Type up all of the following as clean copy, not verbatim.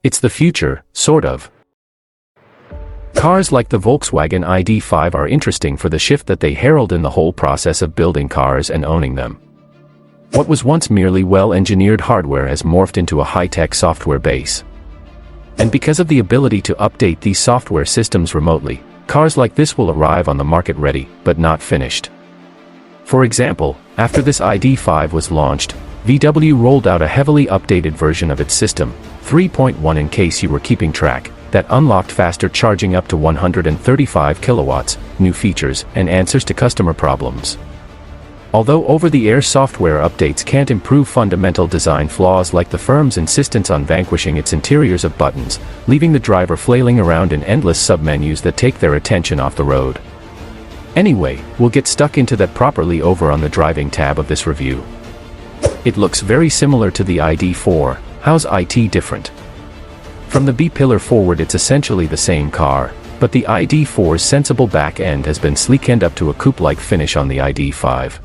It's the future, sort of. Cars like the Volkswagen ID.5 are interesting for the shift that they herald in the whole process of building cars and owning them. What was once merely well-engineered hardware has morphed into a high-tech software base. And because of the ability to update these software systems remotely, cars like this will arrive on the market ready, but not finished. For example, after this ID.5 was launched, VW rolled out a heavily updated version of its system, 3.1 in case you were keeping track, that unlocked faster charging up to 135 kilowatts, new features, and answers to customer problems. Although over-the-air software updates can't improve fundamental design flaws like the firm's insistence on vanquishing its interiors of buttons, leaving the driver flailing around in endless submenus that take their attention off the road. Anyway, we'll get stuck into that properly over on the driving tab of this review. It looks very similar to the ID.4. How's IT different? From the B-pillar forward it's essentially the same car, but the ID.4's sensible back end has been sleekened up to a coupe-like finish on the ID.5.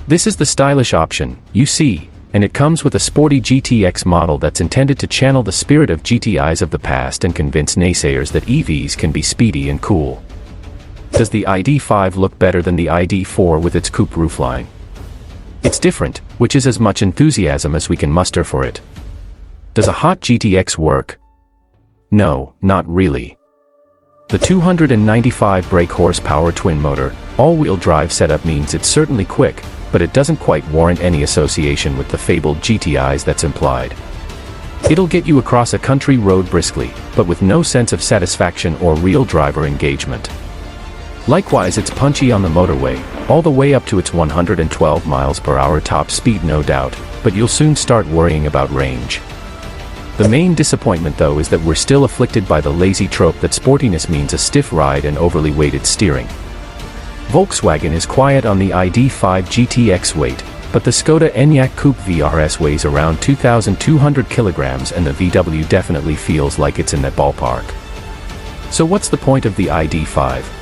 This is the stylish option, you see, and it comes with a sporty GTX model that's intended to channel the spirit of GTIs of the past and convince naysayers that EVs can be speedy and cool. Does the ID.5 look better than the ID.4 with its coupe roofline? It's different, which is as much enthusiasm as we can muster for it. Does a hot GTX work? No, not really. The 295 brake horsepower twin-motor, all-wheel drive setup means it's certainly quick, but it doesn't quite warrant any association with the fabled GTIs that's implied. It'll get you across a country road briskly, but with no sense of satisfaction or real driver engagement. Likewise, it's punchy on the motorway, all the way up to its 112 miles per hour top speed no doubt, but you'll soon start worrying about range. The main disappointment though is that we're still afflicted by the lazy trope that sportiness means a stiff ride and overly weighted steering. Volkswagen is quiet on the ID.5 GTX weight, but the Skoda Enyaq Coupe VRS weighs around 2,200 kilograms and the VW definitely feels like it's in that ballpark. So what's the point of the ID.5?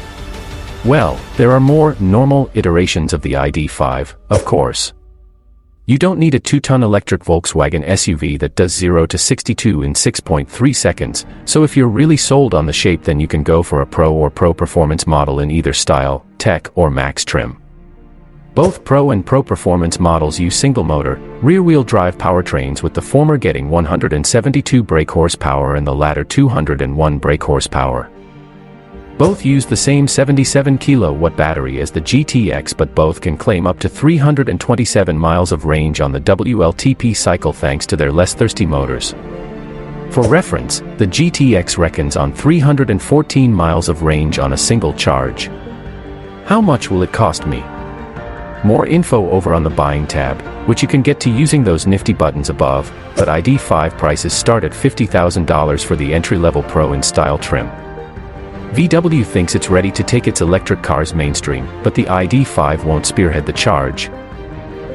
Well, there are more normal iterations of the ID.5, of course. You don't need a 2-ton electric Volkswagen SUV that does 0 to 62 in 6.3 seconds, so if you're really sold on the shape then you can go for a Pro or Pro Performance model in either Style, Tech or Max trim. Both Pro and Pro Performance models use single-motor, rear-wheel drive powertrains with the former getting 172 brake horsepower and the latter 201 brake horsepower. Both use the same 77 kilowatt battery as the GTX, but both can claim up to 327 miles of range on the WLTP cycle thanks to their less thirsty motors. For reference, the GTX reckons on 314 miles of range on a single charge. How much will it cost me? More info over on the buying tab, which you can get to using those nifty buttons above, but ID.5 prices start at $50,000 for the entry-level Pro in Style trim. VW thinks it's ready to take its electric cars mainstream, but the ID.5 won't spearhead the charge.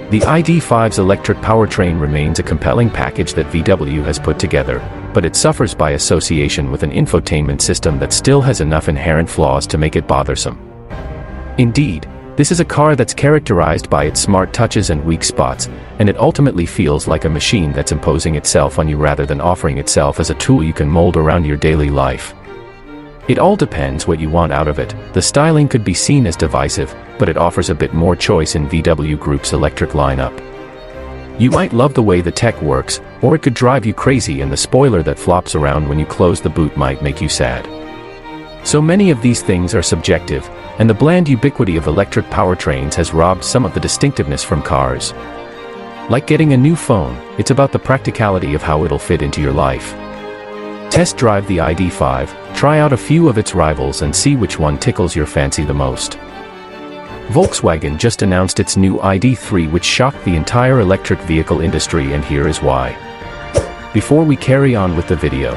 The ID.5's electric powertrain remains a compelling package that VW has put together, but it suffers by association with an infotainment system that still has enough inherent flaws to make it bothersome. Indeed, this is a car that's characterized by its smart touches and weak spots, and it ultimately feels like a machine that's imposing itself on you rather than offering itself as a tool you can mold around your daily life. It all depends what you want out of it. The styling could be seen as divisive, but it offers a bit more choice in VW Group's electric lineup. You might love the way the tech works, or it could drive you crazy and the spoiler that flops around when you close the boot might make you sad. So many of these things are subjective, and the bland ubiquity of electric powertrains has robbed some of the distinctiveness from cars. Like getting a new phone, it's about the practicality of how it'll fit into your life. Test drive the ID.5, try out a few of its rivals and see which one tickles your fancy the most. Volkswagen just announced its new ID.3, which shocked the entire electric vehicle industry, and here is why. Before we carry on with the video,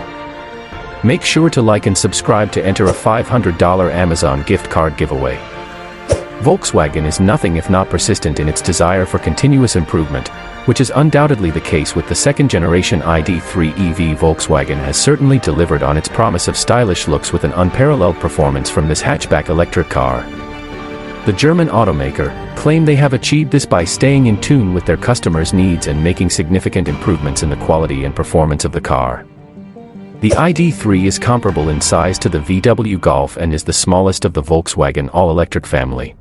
make sure to like and subscribe to enter a $500 Amazon gift card giveaway. Volkswagen is nothing if not persistent in its desire for continuous improvement, which is undoubtedly the case with the second-generation ID.3 EV. Volkswagen has certainly delivered on its promise of stylish looks with an unparalleled performance from this hatchback electric car. The German automaker claim they have achieved this by staying in tune with their customers' needs and making significant improvements in the quality and performance of the car. The ID.3 is comparable in size to the VW Golf and is the smallest of the Volkswagen all-electric family.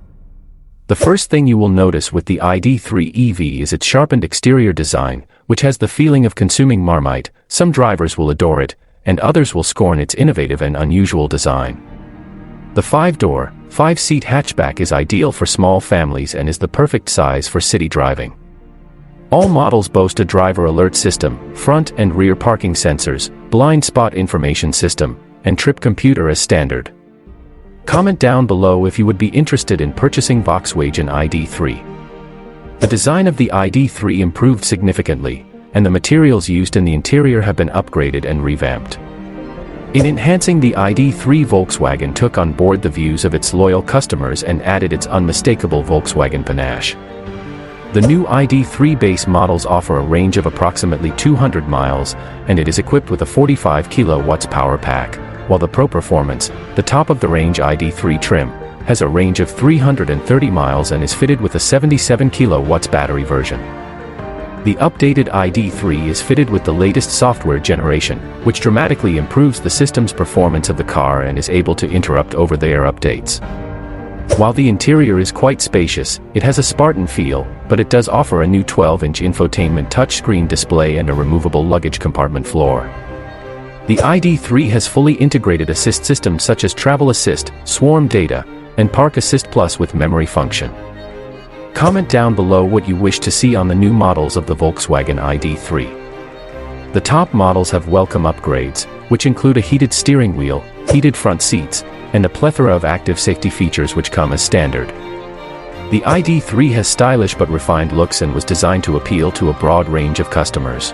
The first thing you will notice with the ID.3 EV is its sharpened exterior design, which has the feeling of consuming Marmite. Some drivers will adore it, and others will scorn its innovative and unusual design. The 5-door, 5-seat hatchback is ideal for small families and is the perfect size for city driving. All models boast a driver alert system, front and rear parking sensors, blind spot information system, and trip computer as standard. Comment down below if you would be interested in purchasing Volkswagen ID.3. The design of the ID.3 improved significantly, and the materials used in the interior have been upgraded and revamped. In enhancing the ID.3, Volkswagen took on board the views of its loyal customers and added its unmistakable Volkswagen panache. The new ID.3 base models offer a range of approximately 200 miles, and it is equipped with a 45 kilowatts power pack, while the Pro Performance, the top-of-the-range ID.3 trim, has a range of 330 miles and is fitted with a 77 kilowatts battery version. The updated ID.3 is fitted with the latest software generation, which dramatically improves the system's performance of the car and is able to interrupt over-the-air updates. While the interior is quite spacious, it has a Spartan feel, but it does offer a new 12-inch infotainment touchscreen display and a removable luggage compartment floor. The ID.3 has fully integrated assist systems such as Travel Assist, Swarm Data, and Park Assist Plus with memory function. Comment down below what you wish to see on the new models of the Volkswagen ID.3. The top models have welcome upgrades, which include a heated steering wheel, heated front seats, and a plethora of active safety features which come as standard. The ID.3 has stylish but refined looks and was designed to appeal to a broad range of customers.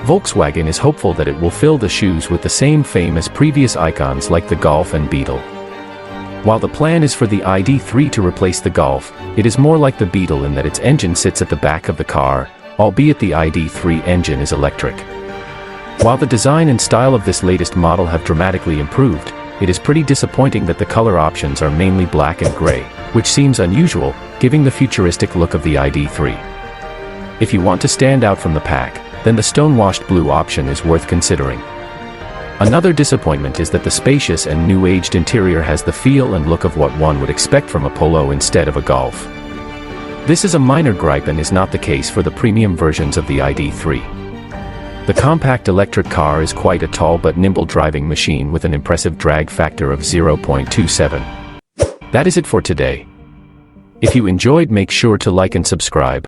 Volkswagen is hopeful that it will fill the shoes with the same fame as previous icons like the Golf and Beetle. While the plan is for the ID.3 to replace the Golf, it is more like the Beetle in that its engine sits at the back of the car, albeit the ID.3 engine is electric. While the design and style of this latest model have dramatically improved, it is pretty disappointing that the color options are mainly black and gray, which seems unusual, giving the futuristic look of the ID.3. If you want to stand out from the pack, then the stone-washed blue option is worth considering. Another disappointment is that the spacious and new-aged interior has the feel and look of what one would expect from a Polo instead of a Golf. This is a minor gripe and is not the case for the premium versions of the ID.3. The compact electric car is quite a tall but nimble driving machine with an impressive drag factor of 0.27. That is it for today. If you enjoyed, make sure to like and subscribe.